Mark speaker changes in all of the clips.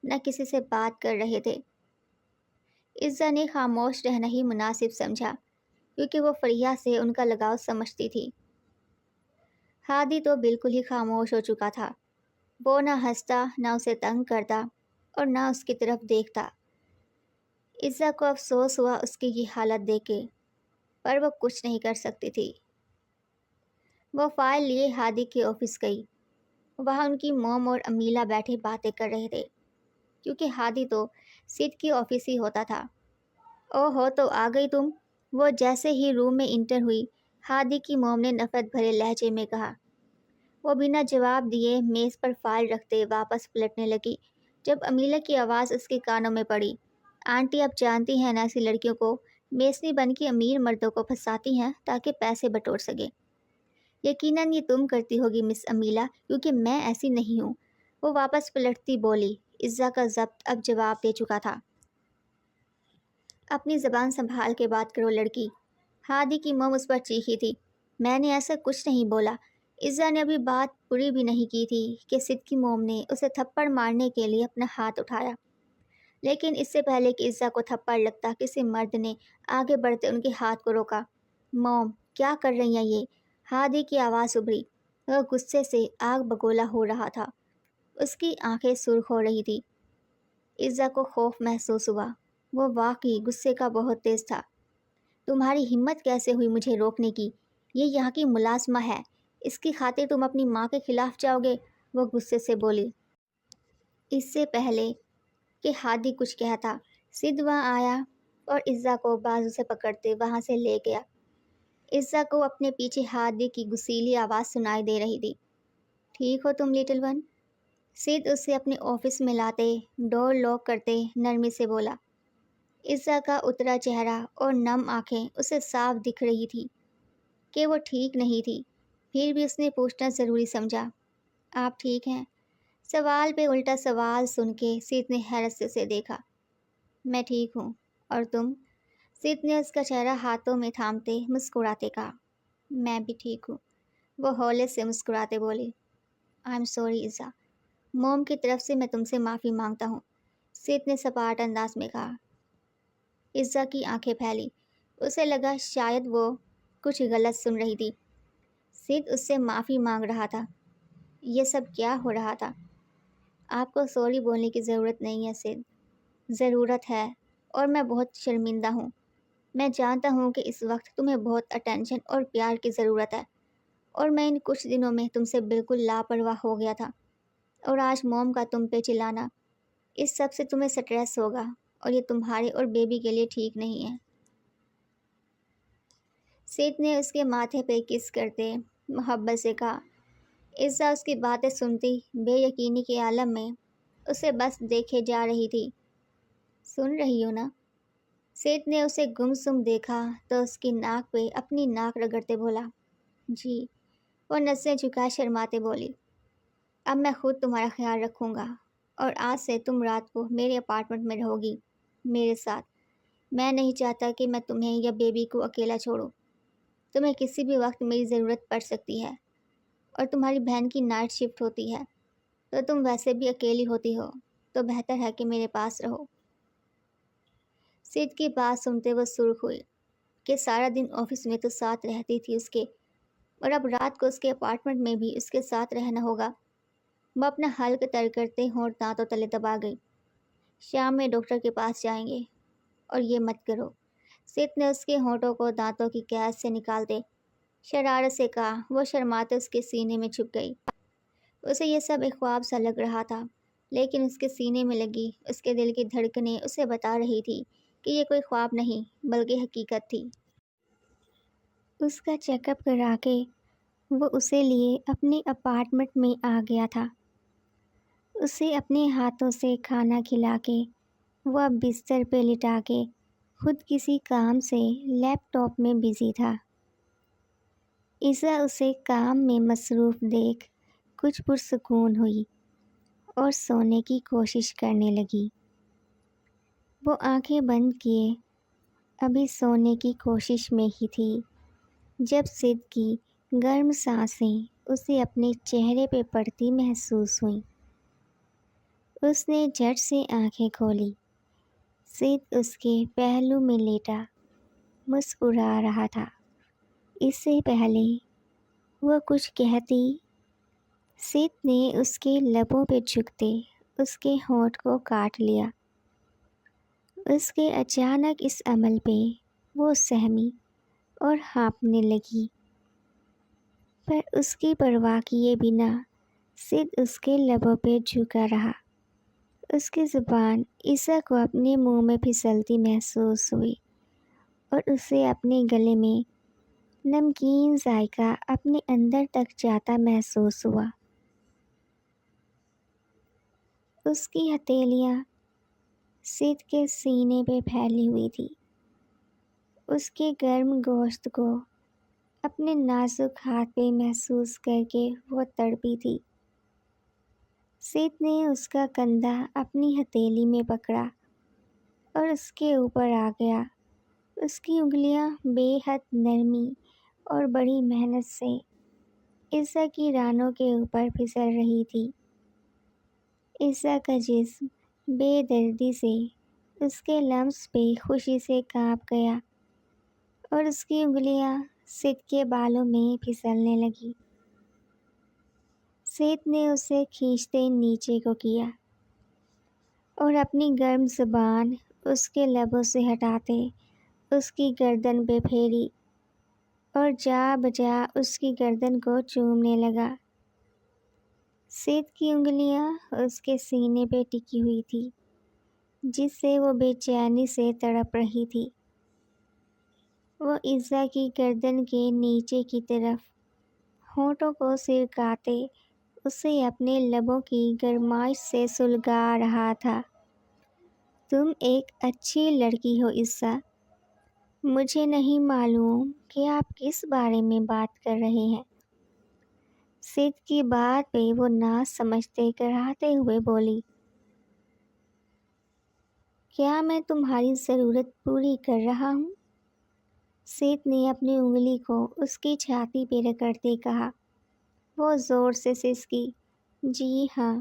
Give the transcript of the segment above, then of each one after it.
Speaker 1: نہ کسی سے بات کر رہے تھے۔ عزا نے خاموش رہنا ہی مناسب سمجھا کیونکہ وہ فریہ سے ان کا لگاؤ سمجھتی تھی۔ ہادی تو بالکل ہی خاموش ہو چکا تھا۔ وہ نہ ہنستا، نہ اسے تنگ کرتا اور نہ اس کی طرف دیکھتا۔ عزا کو افسوس ہوا اس کی یہ حالت دیکھ کے، پر وہ کچھ نہیں کر سکتی تھی۔ وہ فائل لیے ہادی کے آفس گئی۔ وہاں ان کی موم اور امیلا بیٹھے باتیں کر رہے تھے کیونکہ ہادی تو سید کی آفس ہی ہوتا تھا۔ او ہو، تو آ گئی تم؟ وہ جیسے ہی روم میں انٹر ہوئی، ہادی کی موم نے نفرت بھرے لہجے میں کہا۔ وہ بنا جواب دیے میز پر فائل رکھتے واپس پلٹنے لگی جب امیلا کی آواز اس کے کانوں میں پڑی۔ آنٹی اب جانتی ہیں نا ایسی لڑکیوں کو میسنی بن کے امیر مردوں کو پھنساتی ہیں تاکہ پیسے بٹور سکے۔ یقیناً یہ تم کرتی ہوگی مس امیلا، کیونکہ میں ایسی نہیں ہوں۔ وہ واپس پلٹتی بولی۔ عزا کا ضبط اب جواب دے چکا تھا۔ اپنی زبان سنبھال کے بات کرو لڑکی، ہادی کی موم اس پر چیخی تھی۔ میں نے ایسا کچھ نہیں بولا۔ عزا نے ابھی بات پوری بھی نہیں کی تھی کہ سید کی موم نے اسے تھپڑ مارنے کے لیے اپنا ہاتھ اٹھایا، لیکن اس سے پہلے کہ عزا کو تھپڑ لگتا کسی مرد نے آگے بڑھتے ان کے ہاتھ کو روکا۔ موم، کیا کر رہی ہیں یہ؟ ہادی کی آواز ابھری۔ وہ غصے سے آگ بگولا ہو رہا تھا۔ اس کی آنکھیں سرخ ہو رہی تھی۔ عزا کو خوف محسوس ہوا۔ وہ واقعی غصے کا بہت تیز تھا۔ تمہاری ہمت کیسے ہوئی مجھے روکنے کی؟ یہ یہاں کی ملازمہ ہے، اس کی خاطر تم اپنی ماں کے خلاف جاؤ گے؟ وہ غصے سے بولی۔ اس سے پہلے کہ ہادی کچھ کہتا، سید وہاں آیا اور عزا کو بازو سے پکڑتے وہاں سے لے گیا۔ عزا کو اپنے پیچھے ہادی کی غصیلی آواز سنائی دے رہی تھی۔ ٹھیک ہو تم لٹل ون؟ سید اسے اپنے آفس میں لاتے ڈور لاک کرتے نرمی سے بولا۔ عزا کا اترا چہرہ اور نم آنکھیں اسے صاف دکھ رہی تھی کہ وہ ٹھیک نہیں تھی، پھر بھی اس نے پوچھنا ضروری سمجھا۔ آپ ٹھیک ہیں؟ سوال پہ الٹا سوال سن کے سید نے حیرت سے اسے دیکھا۔ میں ٹھیک ہوں، اور تم؟ سید نے اس کا چہرہ ہاتھوں میں تھامتے مسکراتے کہا۔ میں بھی ٹھیک ہوں، وہ ہولے سے مسکراتے بولی۔ آئی ایم سوری عزا، موم کی طرف سے میں تم سے معافی مانگتا ہوں، سید نے سپاٹ انداز میں کہا۔ عزا کی آنکھیں پھیلی، اسے لگا شاید وہ کچھ غلط سن رہی تھی۔ سید اس سے معافی مانگ رہا تھا؟ یہ سب کیا ہو رہا تھا؟ آپ کو سوری بولنے کی ضرورت نہیں ہے سید۔ ضرورت ہے، اور میں بہت شرمندہ ہوں۔ میں جانتا ہوں کہ اس وقت تمہیں بہت اٹینشن اور پیار کی ضرورت ہے، اور میں ان کچھ دنوں میں تم سے بالکل لاپرواہ ہو گیا تھا، اور آج موم کا تم پہ چلانا، اس سب سے تمہیں سٹریس ہوگا، اور یہ تمہارے اور بیبی کے لیے ٹھیک نہیں ہے۔ سید نے اس کے ماتھے پہ کس کرتے محبت سے کہا۔ عزا اس کی باتیں سنتی بے یقینی کے عالم میں اسے بس دیکھے جا رہی تھی۔ سن رہی ہو نا؟ سید نے اسے گمسم دیکھا تو اس کی ناک پہ اپنی ناک رگڑتے بولا۔ جی، وہ نظریں جھکائے شرماتے بولی۔ اب میں خود تمہارا خیال رکھوں گا، اور آج سے تم رات کو میرے اپارٹمنٹ میں رہو گی میرے ساتھ۔ میں نہیں چاہتا کہ میں تمہیں یا بیبی کو اکیلا چھوڑوں۔ تمہیں کسی بھی وقت میری ضرورت پڑ سکتی ہے، اور تمہاری بہن کی نائٹ شفٹ ہوتی ہے، تو تم ویسے بھی اکیلی ہوتی ہو، تو بہتر ہے کہ میرے پاس رہو۔ سید کی بات سنتے وہ سرخ ہوئی کہ سارا دن آفس میں تو ساتھ رہتی تھی اس کے، اور اب رات کو اس کے اپارٹمنٹ میں بھی اس کے ساتھ رہنا ہوگا۔ وہ اپنا حلق تر کرتے ہونٹ دانتوں تلے دبا گئی۔ شام میں ڈاکٹر کے پاس جائیں گے، اور یہ مت کرو، سید نے اس کے ہونٹوں کو دانتوں کی قید سے نکالتے شرارت سے کہا۔ وہ شرماتے اس کے سینے میں چھپ گئی۔ اسے یہ سب ایک خواب سا لگ رہا تھا، لیکن اس کے سینے میں لگی اس کے دل کی دھڑکنیں اسے بتا رہی تھی کہ یہ کوئی خواب نہیں بلکہ حقیقت تھی۔ اس کا چیک اپ کرا کے وہ اسے لیے اپنے اپارٹمنٹ میں آ گیا تھا۔ اسے اپنے ہاتھوں سے کھانا کھلا کے وہ اب بستر پہ لٹا کے خود کسی کام سے لیپ ٹاپ میں بزی تھا۔ عزا اسے کام میں مصروف دیکھ کچھ پرسکون ہوئی اور سونے کی کوشش کرنے لگی۔ وہ آنکھیں بند کیے ابھی سونے کی کوشش میں ہی تھی جب سید کی گرم سانسیں اسے اپنے چہرے پہ پڑتی محسوس ہوئیں۔ اس نے جھٹ سے آنکھیں کھولی۔ سید اس کے پہلو میں لیٹا مسکرا رہا تھا۔ اس سے پہلے وہ کچھ کہتی، سید نے اس کے لبوں پہ جھکتے اس کے ہونٹ کو کاٹ لیا۔ اس کے اچانک اس عمل پہ وہ سہمی اور ہانپنے لگی، پر اس کی پرواہ کیے بنا سید اس کے لبوں پہ جھکا رہا۔ اس کی زبان عیسیٰ کو اپنے منہ میں پھسلتی محسوس ہوئی اور اسے اپنے گلے میں نمکین ذائقہ اپنے اندر تک جاتا محسوس ہوا۔ اس کی ہتھیلیاں سید کے سینے پہ پھیلی ہوئی تھی۔ اس کے گرم گوشت کو اپنے نازک ہاتھ پہ محسوس کر کے وہ تڑپی تھی۔ سید نے اس کا کندھا اپنی ہتھیلی میں پکڑا اور اس کے اوپر آ گیا۔ اس کی انگلیاں بے حد نرمی اور بڑی محنت سے عیسیٰ کی رانوں کے اوپر پھسل رہی تھی۔ عیسیٰ کا جسم بے دردی سے اس کے لمس پہ خوشی سے کانپ گیا اور اس کی انگلیاں سید کے بالوں میں پھسلنے لگی۔ سید نے اسے کھینچتے نیچے کو کیا اور اپنی گرم زبان اس کے لبوں سے ہٹاتے اس کی گردن پہ پھیری اور جا بجا اس کی گردن کو چومنے لگا۔ سید کی انگلیاں اس کے سینے پہ ٹکی ہوئی تھی، جس سے وہ بے چینی سے تڑپ رہی تھی۔ وہ عیسیٰ کی گردن کے نیچے کی طرف ہونٹوں کو سرکاتے اسے اپنے لبوں کی گرمائش سے سلگا رہا تھا۔ تم ایک اچھی لڑکی ہو عیسیٰ۔ مجھے نہیں معلوم کہ آپ کس بارے میں بات کر رہے ہیں۔ سید کی بات پہ وہ نہ سمجھتے کراتے ہوئے بولی، کیا میں تمہاری ضرورت پوری کر رہا ہوں؟ سید نے اپنی انگلی کو اس کی چھاتی پہ رگڑتے کہا۔ وہ زور سے سسکی، جی ہاں۔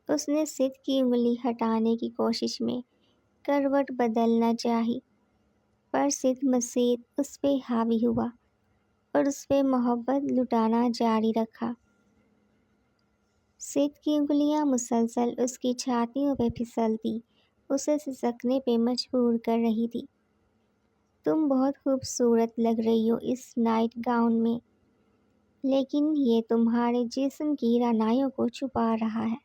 Speaker 1: اس نے سید کی انگلی ہٹانے کی کوشش میں کروٹ بدلنا چاہی، پر سید مزید اس پہ حاوی ہوا اور اس پہ محبت لٹانا جاری رکھا۔ سید کی انگلیاں مسلسل اس کی چھاتیوں پہ پھسلتی اسے سسکنے پہ مجبور کر رہی تھی۔ تم بہت خوبصورت لگ رہی ہو اس نائٹ گاؤن میں، لیکن یہ تمہارے جسم کی رعنائیوں کو چھپا رہا ہے۔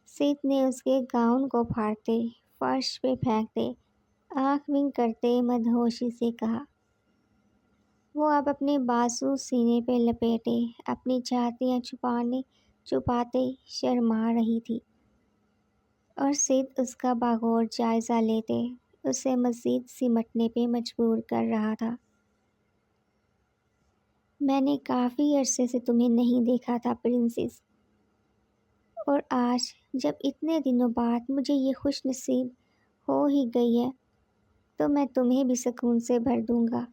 Speaker 1: سید نے اس کے گاؤن کو پھاڑتے فرش پہ پھینکتے آنکھ ونک کرتے مدہوشی سے کہا۔ وہ اب اپنے بازو سینے پہ لپیٹے اپنی چھاتیاں چھپاتے شرما رہی تھی، اور سید اس کا باغور جائزہ لیتے اسے مزید سمٹنے پہ مجبور کر رہا تھا۔ میں نے کافی عرصے سے تمہیں نہیں دیکھا تھا پرنسس، اور آج جب اتنے دنوں بعد مجھے یہ خوش نصیب ہو ہی گئی ہے تو میں تمہیں بھی سکون سے بھر دوں گا۔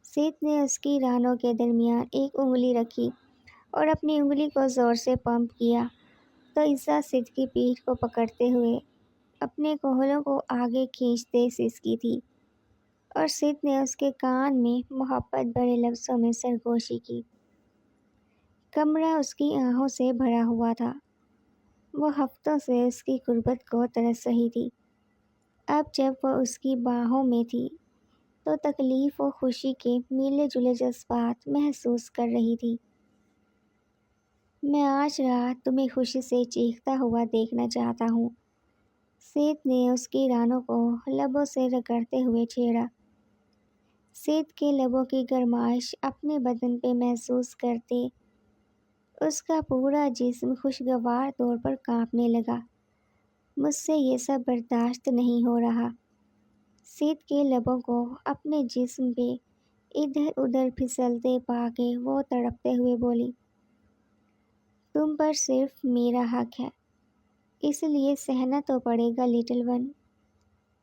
Speaker 1: سید نے اس کی رانوں کے درمیان ایک انگلی رکھی اور اپنی انگلی کو زور سے پمپ کیا تو عیسیٰ سید کی پیٹھ کو پکڑتے ہوئے اپنے کوہلوں کو آگے کھینچتے سسکی تھی، اور سید نے اس کے کان میں محبت بھرے لفظوں میں سرگوشی کی۔ کمرہ اس کی آہوں سے بھرا ہوا تھا۔ وہ ہفتوں سے اس کی قربت کو ترس رہی تھی۔ اب جب وہ اس کی باہوں میں تھی تو تکلیف و خوشی کے ملے جلے جذبات محسوس کر رہی تھی۔ میں آج رات تمہیں خوشی سے چیختا ہوا دیکھنا چاہتا ہوں، سید نے اس کی رانوں کو لبوں سے رگڑتے ہوئے چھیڑا۔ سید کے لبوں کی گرمائش اپنے بدن پہ محسوس کرتے اس کا پورا جسم خوشگوار طور پر کانپنے لگا۔ مجھ سے یہ سب برداشت نہیں ہو رہا۔ سید کے لبوں کو اپنے جسم پہ ادھر ادھر پھسلتے پا کے وہ تڑپتے ہوئے بولی، تم پر صرف میرا حق ہے، اس لیے سہنا تو پڑے گا لٹل ون۔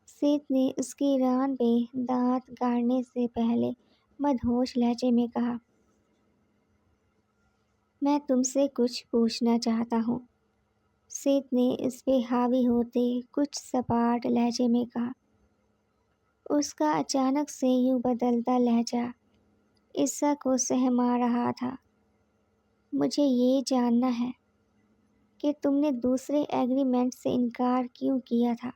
Speaker 1: سید نے اس کی ران پہ دانت گاڑنے سے پہلے مدہوش لہجے میں کہا، میں تم سے کچھ پوچھنا چاہتا ہوں۔ سید نے اس پہ حاوی ہوتے کچھ سپاٹ لہجے میں کہا۔ اس کا اچانک سے یوں بدلتا لہجہ عصا کو سہما رہا تھا۔ مجھے یہ جاننا ہے کہ تم نے دوسرے ایگریمنٹ سے انکار کیوں کیا تھا؟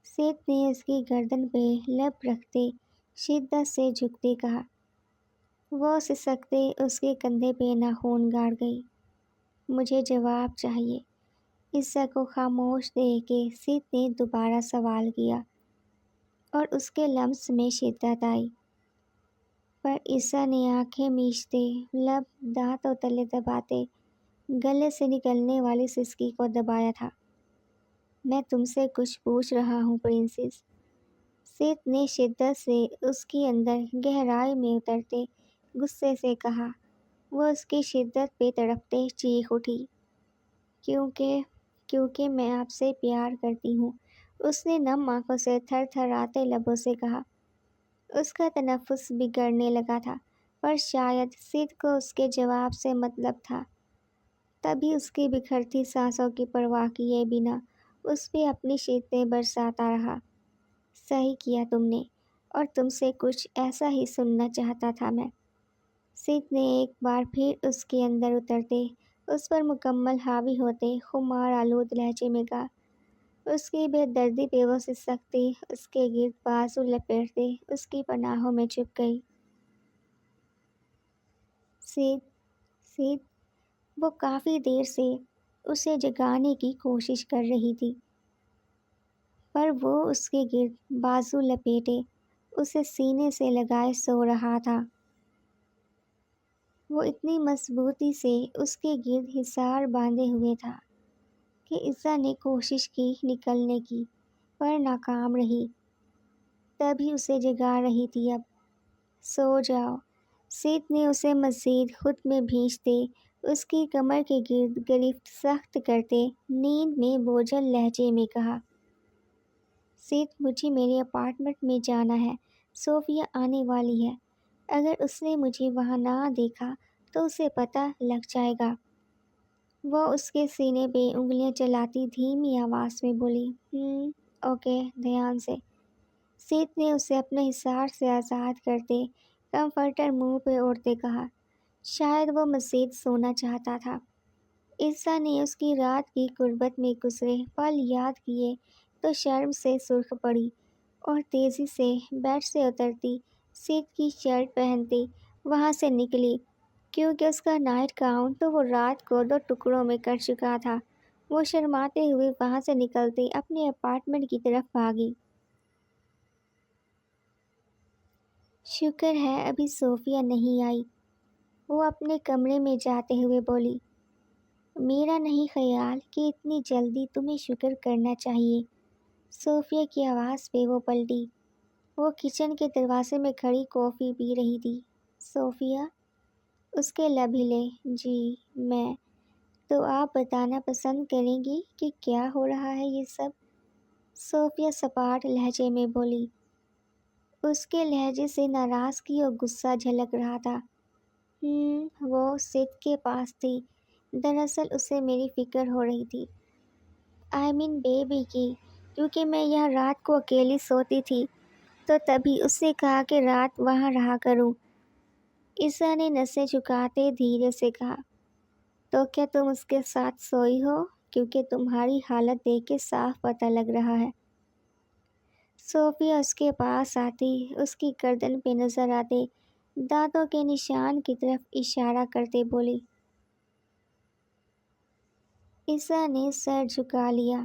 Speaker 1: سید نے اس کی گردن پہ لب رکھتے شدت سے جھکتے کہا۔ وہ سسکتے اس کے کندھے پہ ناخن گاڑ گئی۔ مجھے جواب چاہیے۔ عصا کو خاموش دیکھ کے سید نے دوبارہ سوال کیا اور اس کے لمس میں شدت آئی، پر عصا نے آنکھیں میچتے، لب دانتوں تلے دباتے گلے سے نکلنے والی سسکی کو دبایا تھا۔ میں تم سے کچھ پوچھ رہا ہوں پرنسس، سید نے شدت سے اس کی اندر گہرائی میں اترتے غصے سے کہا۔ وہ اس کی شدت پہ تڑپتے چیخ اٹھی۔ کیونکہ میں آپ سے پیار کرتی ہوں، اس نے نم آنکھوں سے تھر تھر آتے لبوں سے کہا۔ اس کا تنفس بگڑنے لگا تھا، پر شاید سید کو اس کے جواب سے مطلب تھا، تبھی اس کی بکھرتی سانسوں کی پرواہ کیے بنا اس پہ اپنی شیدتیں برساتا رہا۔ صحیح کیا تم نے، اور تم سے کچھ ایسا ہی سننا چاہتا تھا میں، سید نے ایک بار پھر اس کے اندر اترتے، اس پر مکمل حاوی ہوتے خمار آلود لہجے میں کہا۔ اس کی بے دردی پہ وہ سسکتی، اس کے گرد بازو لپیٹتے اس کی پناہوں میں چھپ گئی۔ سید وہ کافی دیر سے اسے جگانے کی کوشش کر رہی تھی، پر وہ اس کے گرد بازو لپیٹے اسے سینے سے لگائے سو رہا تھا۔ وہ اتنی مضبوطی سے اس کے گرد حصار باندھے ہوئے تھا کہ عصا نے کوشش کی نکلنے کی، پر ناکام رہی۔ تبھی اسے جگا رہی تھی۔ اب سو جاؤ، سید نے اسے مزید خود میں بھینچتے اس کی کمر کے گرد گرفت سخت کرتے نیند میں بوجھل لہجے میں کہا۔ سید مجھے میرے اپارٹمنٹ میں جانا ہے، صوفیہ آنے والی ہے، اگر اس نے مجھے وہاں نہ دیکھا تو اسے پتہ لگ جائے گا۔ وہ اس کے سینے پہ انگلیاں چلاتی دھیمی آواز میں بولی۔ اوکے، دھیان سے۔ سید نے اسے اپنے حصار سے آزاد کرتے کمفرٹر منہ پہ اوڑھتے کہا۔ شاید وہ مزید سونا چاہتا تھا۔ عصا نے اس کی رات کی غربت میں گزرے پل یاد کیے تو شرم سے سرخ پڑی اور تیزی سے بیڈ سے اترتی سید کی شرٹ پہنتی وہاں سے نکلی، کیونکہ اس کا نائٹ گاؤن تو وہ رات کو 2 ٹکڑوں میں کر چکا تھا۔ وہ شرماتے ہوئے وہاں سے نکلتے اپنے اپارٹمنٹ کی طرف بھاگی۔ شکر ہے ابھی صوفیہ نہیں آئی، وہ اپنے کمرے میں جاتے ہوئے بولی۔ میرا نہیں خیال کہ اتنی جلدی تمہیں شکر کرنا چاہیے۔ صوفیہ کی آواز پہ وہ پلٹی۔ وہ کچن کے دروازے میں کھڑی کافی پی رہی تھی۔ صوفیہ؟ اس کے لب ہلے۔ جی میں۔ تو آپ بتانا پسند کریں گی کہ کیا ہو رہا ہے یہ سب؟ صوفیہ سپاٹ لہجے میں بولی۔ اس کے لہجے سے ناراضگی اور غصہ جھلک رہا تھا۔ وہ سید کے پاس تھی، دراصل اسے میری فکر ہو رہی تھی، بیبی کی، کیونکہ میں یہاں رات کو اکیلی سوتی تھی تو تبھی اس نے کہا کہ رات وہاں رہا کروں۔ عصا نے نسیں جھکاتے دھیرے سے کہا۔ تو کیا تم اس کے ساتھ سوئی ہو؟ کیونکہ تمہاری حالت دیکھ کے صاف پتہ لگ رہا ہے۔ صوفیہ اس کے پاس آتی، اس کی گردن پہ نظر آتے دانتوں کے نشان کی طرف اشارہ کرتے بولی۔ عصا نے سر جھکا لیا۔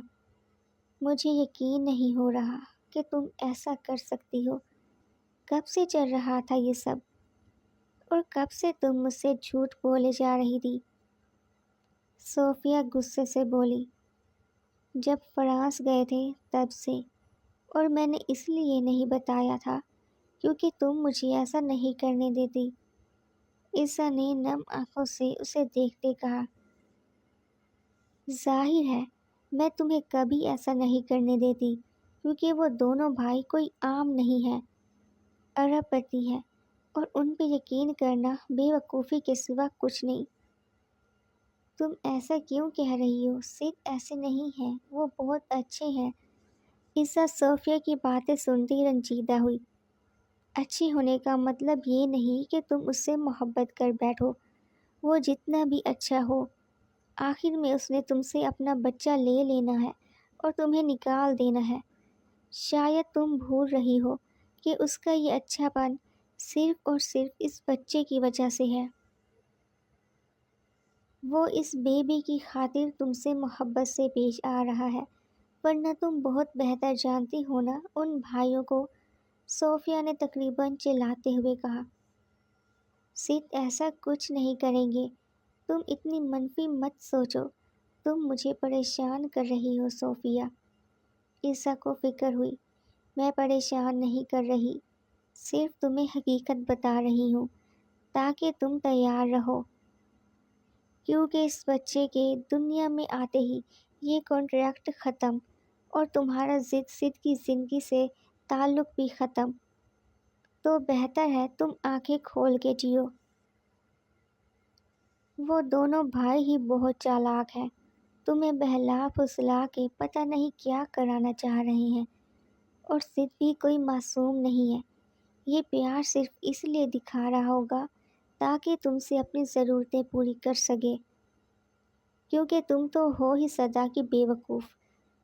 Speaker 1: مجھے یقین نہیں ہو رہا کہ تم ایسا کر سکتی ہو۔ کب سے چل رہا تھا یہ سب؟ اور کب سے تم مجھ سے جھوٹ بولے جا رہی تھی؟ صوفیہ غصے سے بولی۔ جب فرانس گئے تھے تب سے، اور میں نے اس لیے نہیں بتایا تھا کیونکہ تم مجھے ایسا نہیں کرنے دیتی۔ عصا نے نم آنکھوں سے اسے دیکھتے کہا۔ ظاہر ہے میں تمہیں کبھی ایسا نہیں کرنے دیتی، کیونکہ وہ دونوں بھائی کوئی عام نہیں ہے، ارب پتی ہے، اور ان پہ یقین کرنا بے وقوفی کے سوا کچھ نہیں۔ تم ایسا کیوں کہہ رہی ہو؟ سید ایسے نہیں ہیں، وہ بہت اچھے ہیں۔ عزا صوفیہ کی باتیں سنتی رنجیدہ ہوئی۔ اچھی ہونے کا مطلب یہ نہیں کہ تم اس سے محبت کر بیٹھو۔ وہ جتنا بھی اچھا ہو، آخر میں اس نے تم سے اپنا بچہ لے لینا ہے اور تمہیں نکال دینا ہے۔ شاید تم بھول رہی ہو کہ اس کا یہ اچھا پن صرف اور صرف اس بچے کی وجہ سے ہے۔ وہ اس بیبی کی خاطر تم سے محبت سے پیش آ رہا ہے، ورنہ تم بہت بہتر جانتی ہو نا ان بھائیوں کو، صوفیہ نے تقریباً چلاتے ہوئے کہا۔ سید ایسا کچھ نہیں کریں گے، تم اتنی منفی مت سوچو، تم مجھے پریشان کر رہی ہو صوفیہ۔ عزا کو فکر ہوئی، میں پریشان نہیں کر رہی، صرف تمہیں حقیقت بتا رہی ہوں تاکہ تم تیار رہو، کیونکہ اس بچے کے دنیا میں آتے ہی یہ کانٹریکٹ ختم اور تمہارا سید کی زندگی سے تعلق بھی ختم، تو بہتر ہے تم آنکھیں کھول کے جیو۔ وہ دونوں بھائی ہی بہت چالاک ہیں، تمہیں بہلا پھسلا کے پتہ نہیں کیا کرانا چاہ رہے ہیں، اور سید بھی کوئی معصوم نہیں ہے۔ یہ پیار صرف اس لیے دکھا رہا ہوگا تاکہ تم سے اپنی ضرورتیں پوری کر سکے، کیونکہ تم تو ہو ہی سدا کی بے وقوف۔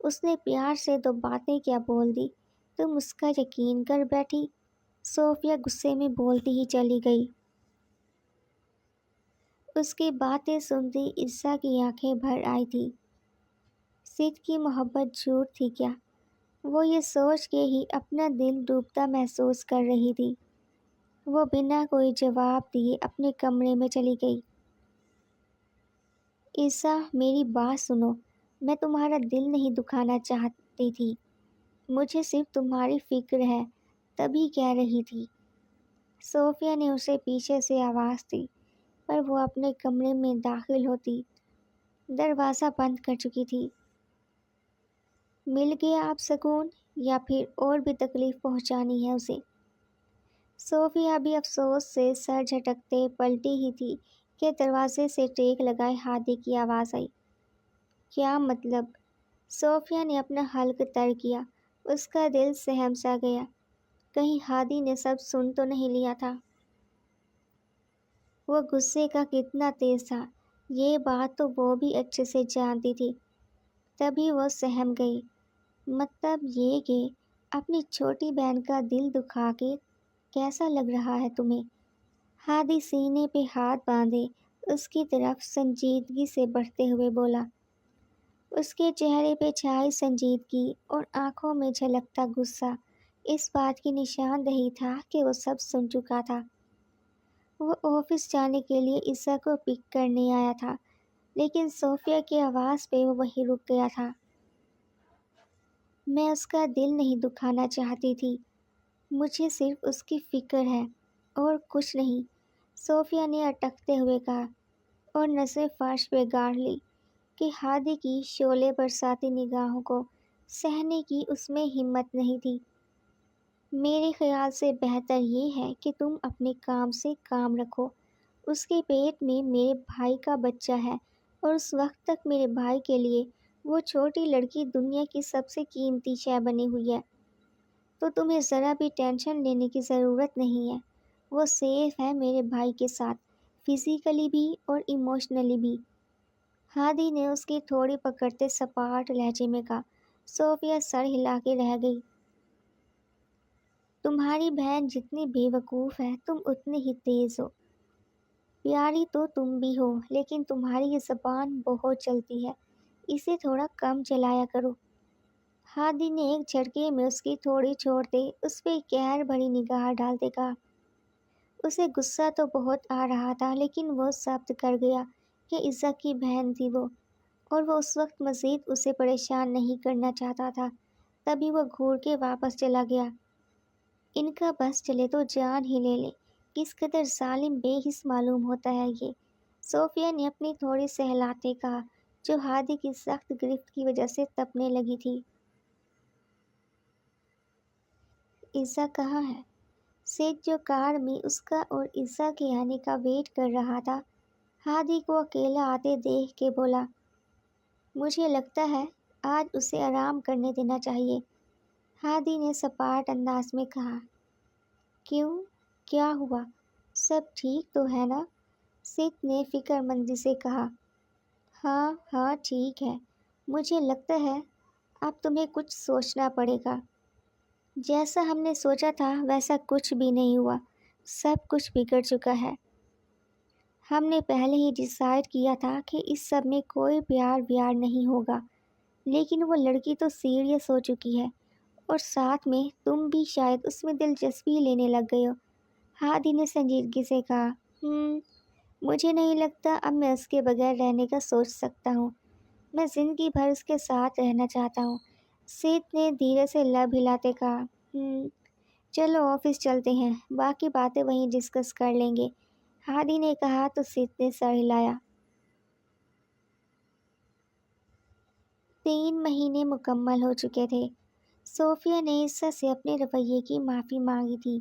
Speaker 1: اس نے پیار سے تو باتیں کیا بول دی، تم اس کا یقین کر بیٹھی۔ صوفیہ غصے میں بولتی ہی چلی گئی۔ اس کی باتیں سنتی عزا کی آنکھیں بھر آئی تھی۔ سید کی محبت جھوٹ تھی کیا؟ وہ یہ سوچ کے ہی اپنا دل ڈوبتا محسوس کر رہی تھی۔ وہ بنا کوئی جواب دیے اپنے کمرے میں چلی گئی۔ عزا میری بات سنو، میں تمہارا دل نہیں دکھانا چاہتی تھی، مجھے صرف تمہاری فکر ہے، تبھی کہہ رہی تھی۔ صوفیہ نے اسے پیچھے سے آواز دی، پر وہ اپنے کمرے میں داخل ہوتی دروازہ بند کر چکی تھی۔ مل گیا اب سکون، یا پھر اور بھی تکلیف پہنچانی ہے اسے؟ صوفیہ بھی افسوس سے سر جھٹکتے پلٹی ہی تھی کہ دروازے سے ٹیک لگائے ہادی کی آواز آئی۔ کیا مطلب؟ صوفیہ نے اپنا حلق تر کیا، اس کا دل سہم سا گیا، کہیں ہادی نے سب سن تو نہیں لیا تھا۔ وہ غصے کا کتنا تیز تھا، یہ بات تو وہ بھی اچھے سے جانتی تھی، تبھی وہ سہم گئی۔ مطلب یہ کہ اپنی چھوٹی بہن کا دل دکھا کے کیسا لگ رہا ہے تمہیں؟ ہادی سینے پہ ہاتھ باندھے اس کی طرف سنجیدگی سے بڑھتے ہوئے بولا۔ اس کے چہرے پہ چھائی سنجیدگی اور آنکھوں میں جھلکتا غصہ اس بات کی نشاندہی تھا کہ وہ سب سن چکا تھا۔ وہ آفس جانے کے لیے عزا کو پک کرنے آیا تھا، لیکن صوفیہ کی آواز پہ وہ وہیں رک گیا تھا۔ میں اس کا دل نہیں دکھانا چاہتی تھی، مجھے صرف اس کی فکر ہے اور کچھ نہیں، صوفیہ نے اٹکتے ہوئے کہا، اور نظریں فرش پہ گاڑ لی کہ ہادی کی شعلے برساتی نگاہوں کو سہنے کی اس میں ہمت نہیں تھی۔ میرے خیال سے بہتر یہ ہے کہ تم اپنے کام سے کام رکھو، اس کے پیٹ میں میرے بھائی کا بچہ ہے، اور اس وقت تک میرے بھائی کے لیے وہ چھوٹی لڑکی دنیا کی سب سے قیمتی شے بنی ہوئی ہے، تو تمہیں ذرا بھی ٹینشن لینے کی ضرورت نہیں ہے۔ وہ سیف ہے میرے بھائی کے ساتھ، فزیکلی بھی اور ایموشنلی بھی۔ ہادی نے اس کی تھوڑی پکڑتے سپاٹ لہجے میں کہا۔ صوفیہ سر ہلا کے رہ گئی۔ تمہاری بہن جتنی بے وقوف ہے، تم اتنی ہی تیز ہو۔ پیاری تو تم بھی ہو، لیکن تمہاری یہ زبان بہت چلتی ہے، اسے تھوڑا کم چلایا کرو۔ ہادی نے ایک جھٹکے میں اس کی تھوڑی چھوڑتے اس پہ قہر بھری نگاہ ڈالتے کہا۔ اسے غصہ تو بہت آ رہا تھا، لیکن وہ ضبط کر گیا کہ عزا کی بہن تھی وہ، اور وہ اس وقت مزید اسے پریشان نہیں کرنا چاہتا تھا، تبھی وہ گھور کے واپس چلا گیا۔ ان کا بس چلے تو جان ہی لے لے، کس قدر ظالم بے حس معلوم ہوتا ہے یہ، صوفیہ نے اپنی تھوڑی سہلاتے کہا، جو ہادی کی سخت گرفت کی وجہ سے تپنے لگی تھی۔ عزا کہاں ہے؟ سید جو کار میں اس کا اور عزا کے آنے کا ویٹ کر رہا تھا، ہادی کو اکیلا آتے دیکھ کے بولا، مجھے لگتا ہے آج اسے آرام کرنے دینا چاہیے۔ ہادی نے سپاٹ انداز میں کہا۔ کیوں؟ کیا ہوا؟ سب ٹھیک تو ہے نا؟ سید نے فکر مندی سے کہا۔ ہاں ہاں ٹھیک ہے، مجھے لگتا ہے اب تمہیں کچھ سوچنا پڑے گا۔ جیسا ہم نے سوچا تھا ویسا کچھ بھی نہیں ہوا، سب کچھ بگڑ چکا ہے۔ ہم نے پہلے ہی ڈیسائیڈ کیا تھا کہ اس سب میں کوئی پیار ویار نہیں ہوگا، لیکن وہ لڑکی تو سیریس ہو چکی ہے، اور ساتھ میں تم بھی شاید اس میں دلچسپی لینے لگ گئے ہو۔ ہادی نے سنجیدگی سے کہا۔ مجھے نہیں لگتا اب میں اس کے بغیر رہنے کا سوچ سکتا ہوں، میں زندگی بھر اس کے ساتھ رہنا چاہتا ہوں۔ سید نے دھیرے سے لب ہلاتے کہا۔ چلو آفس چلتے ہیں، باقی باتیں وہیں ڈسکس کر لیں گے، ہادی نے کہا تو سید نے سر ہلایا۔ 3 مہینے مکمل ہو چکے تھے۔ صوفیہ نے عزت سے اپنے رویے کی معافی مانگی تھی،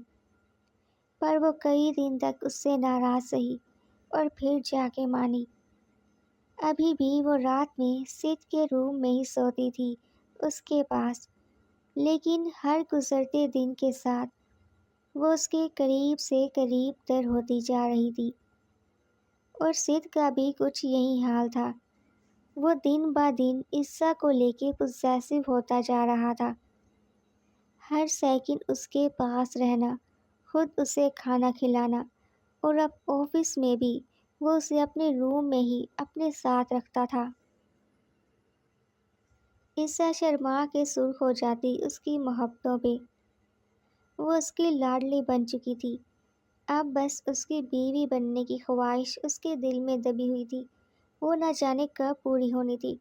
Speaker 1: پر وہ کئی دن تک اس سے ناراض رہی اور پھر جا کے مانی۔ ابھی بھی وہ رات میں سید کے روم میں ہی سوتی تھی اس کے پاس، لیکن ہر گزرتے دن کے ساتھ وہ اس کے قریب سے قریب تر ہوتی جا رہی تھی، اور سید کا بھی کچھ یہی حال تھا۔ وہ دن بہ دن عزا کو لے کے پوزیسو ہوتا جا رہا تھا، ہر سیکنڈ اس کے پاس رہنا، خود اسے کھانا کھلانا، اور اب آفس میں بھی وہ اسے اپنے روم میں ہی اپنے ساتھ رکھتا تھا۔ عزا شرما کے سرخ ہو جاتی اس کی محبتوں پہ۔ وہ اس کی لاڈلی بن چکی تھی، اب بس اس کی بیوی بننے کی خواہش اس کے دل میں دبی ہوئی تھی، وہ نہ جانے کب پوری ہونی تھی۔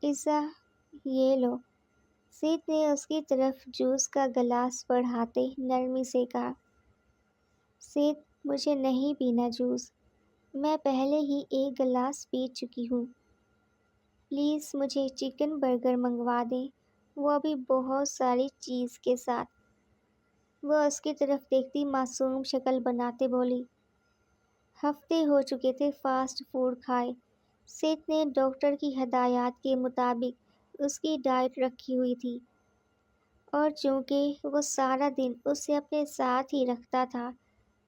Speaker 1: عزا یہ لو، سید نے اس کی طرف جوس کا گلاس بڑھاتے نرمی سے کہا۔ سید مجھے نہیں پینا جوس، میں پہلے ہی ایک گلاس پی چکی ہوں، پلیز مجھے چکن برگر منگوا دیں، وہ بھی بہت ساری چیز کے ساتھ۔ وہ اس کی طرف دیکھتی معصوم شکل بناتے بولی۔ ہفتے ہو چکے تھے فاسٹ فوڈ کھائے، سید نے ڈاکٹر کی ہدایات کے مطابق اس کی ڈائٹ رکھی ہوئی تھی، اور چونکہ وہ سارا دن اسے اپنے ساتھ ہی رکھتا تھا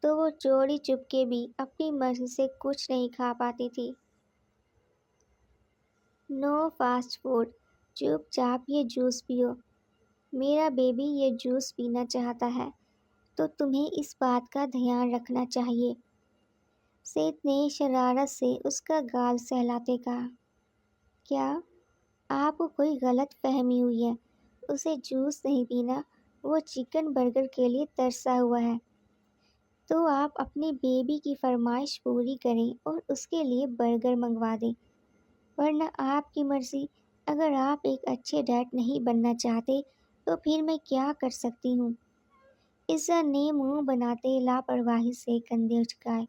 Speaker 1: تو وہ چوری چپکے بھی اپنی مرضی سے کچھ نہیں کھا پاتی تھی۔ نو فاسٹ فوڈ، چپ چاپ یہ جوس پیو، میرا بیبی یہ جوس پینا چاہتا ہے تو تمہیں اس بات کا دھیان رکھنا چاہیے، سید نے شرارت سے اس کا گال سہلاتے کہا۔ کیا آپ کو کوئی غلط فہمی ہوئی ہے؟ اسے جوس نہیں پینا، وہ چکن برگر کے لیے ترسا ہوا ہے، تو آپ اپنی بیبی کی فرمائش پوری کریں اور اس کے لیے برگر منگوا دیں، ورنہ آپ کی مرضی، اگر آپ ایک اچھے ڈیڈ نہیں بننا چاہتے تو پھر میں کیا کر سکتی ہوں؟ عزا نے منہ بناتے لاپرواہی سے کندھے اچکائے،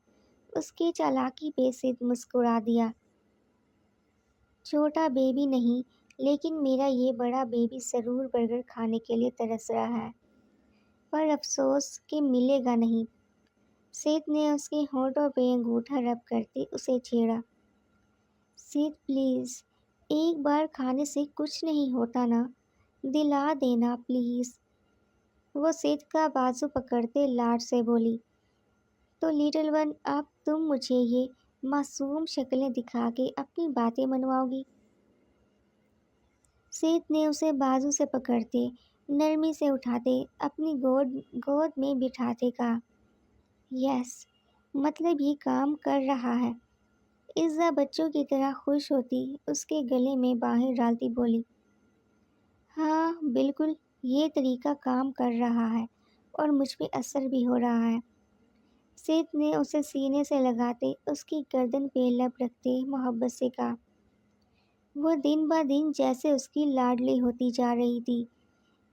Speaker 1: اس کی چالاکی پہ سید مسکرا دیا۔ چھوٹا بیبی نہیں، لیکن میرا یہ بڑا بیبی ضرور برگر کھانے کے لیے ترس رہا ہے، پر افسوس کہ ملے گا نہیں۔ سید نے اس کے ہونٹوں پہ انگوٹھا رب کرتے اسے چھیڑا۔ سید پلیز، ایک بار کھانے سے کچھ نہیں ہوتا نا، دلا دینا پلیز، وہ سید کا بازو پکڑتے لاڈ سے بولی۔ تو لٹل ون، اب تم مجھے یہ معصوم شکلیں دکھا کے اپنی باتیں منواؤ گی؟ سید نے اسے بازو سے پکڑتے نرمی سے اٹھاتے اپنی گود میں بٹھاتے کہا۔ یس، مطلب یہ کام کر رہا ہے، عزا بچوں کی طرح خوش ہوتی اس کے گلے میں باہیں ڈالتی بولی۔ ہاں بالکل، یہ طریقہ کام کر رہا ہے اور مجھ پہ اثر بھی ہو رہا ہے، سید نے اسے سینے سے لگاتے اس کی گردن پہ لب رکھتے محبت سے کہا۔ وہ دن بہ دن جیسے اس کی لاڈلی ہوتی جا رہی تھی،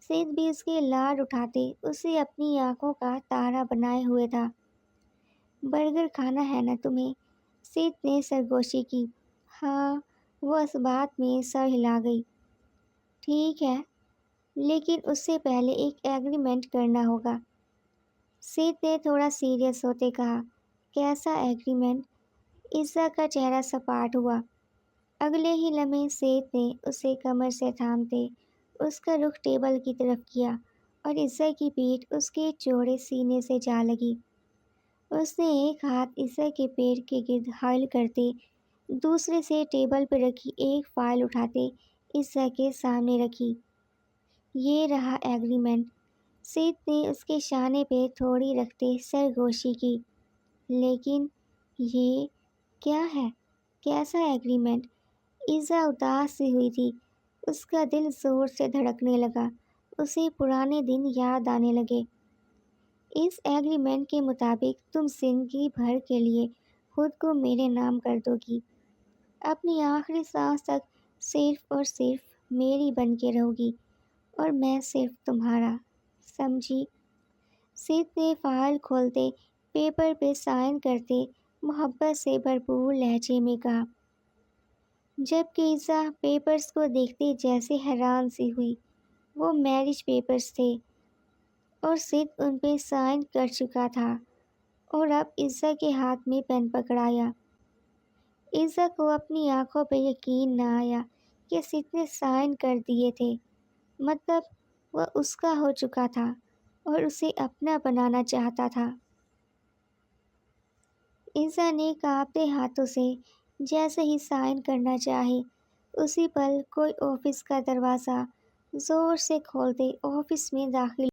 Speaker 1: سید بھی اس کے لاڈ اٹھاتے اسے اپنی آنکھوں کا تارا بنائے ہوئے تھا۔ برگر کھانا ہے نا تمہیں؟ سید نے سرگوشی کی۔ ہاں، وہ اس بات میں سر ہلا گئی۔ ٹھیک ہے، لیکن اس سے پہلے ایک ایگریمنٹ کرنا ہوگا، سید نے تھوڑا سیریس ہوتے کہا۔ کیسا ایگریمنٹ؟ عزا کا چہرہ سپاٹ ہوا۔ اگلے ہی لمحے سید نے اسے کمر سے تھامتے اس کا رخ ٹیبل کی طرف کیا اور عزا کی پیٹھ اس کے چوڑے سینے سے جا لگی۔ اس نے ایک ہاتھ عزا کے پیٹ کے گرد حائل کرتے دوسرے سے ٹیبل پر رکھی ایک فائل اٹھاتے عزا کے سامنے رکھی۔ یہ رہا ایگریمنٹ۔ سید نے اس کے شانے پہ تھوڑی رکھتے سرگوشی کی۔ لیکن یہ کیا ہے؟ کیسا ایگریمنٹ؟ عزا اداس سی ہوئی تھی۔ اس کا دل زور سے دھڑکنے لگا۔ اسے پرانے دن یاد آنے لگے۔ اس ایگریمنٹ کے مطابق تم زندگی بھر کے لیے خود کو میرے نام کر دو گی۔ اپنی آخری سانس تک صرف اور صرف میری بن کے رہو گی اور میں صرف تمہارا، سمجھی؟ سید نے فائل کھولتے پیپر پہ سائن کرتے محبت سے بھرپور لہجے میں کہا، جبکہ عزا پیپرز کو دیکھتے جیسے حیران سی ہوئی۔ وہ میرج پیپرز تھے اور سید ان پہ سائن کر چکا تھا اور اب عزا کے ہاتھ میں پین پکڑایا۔ عزا کو اپنی آنکھوں پہ یقین نہ آیا کہ سید نے سائن کر دیے تھے۔ مطلب وہ اس کا ہو چکا تھا اور اسے اپنا بنانا چاہتا تھا۔ عزا نے کانپتے ہاتھوں سے جیسے ہی سائن کرنا چاہے اسی پل کوئی آفس کا دروازہ زور سے کھولتے آفس میں داخل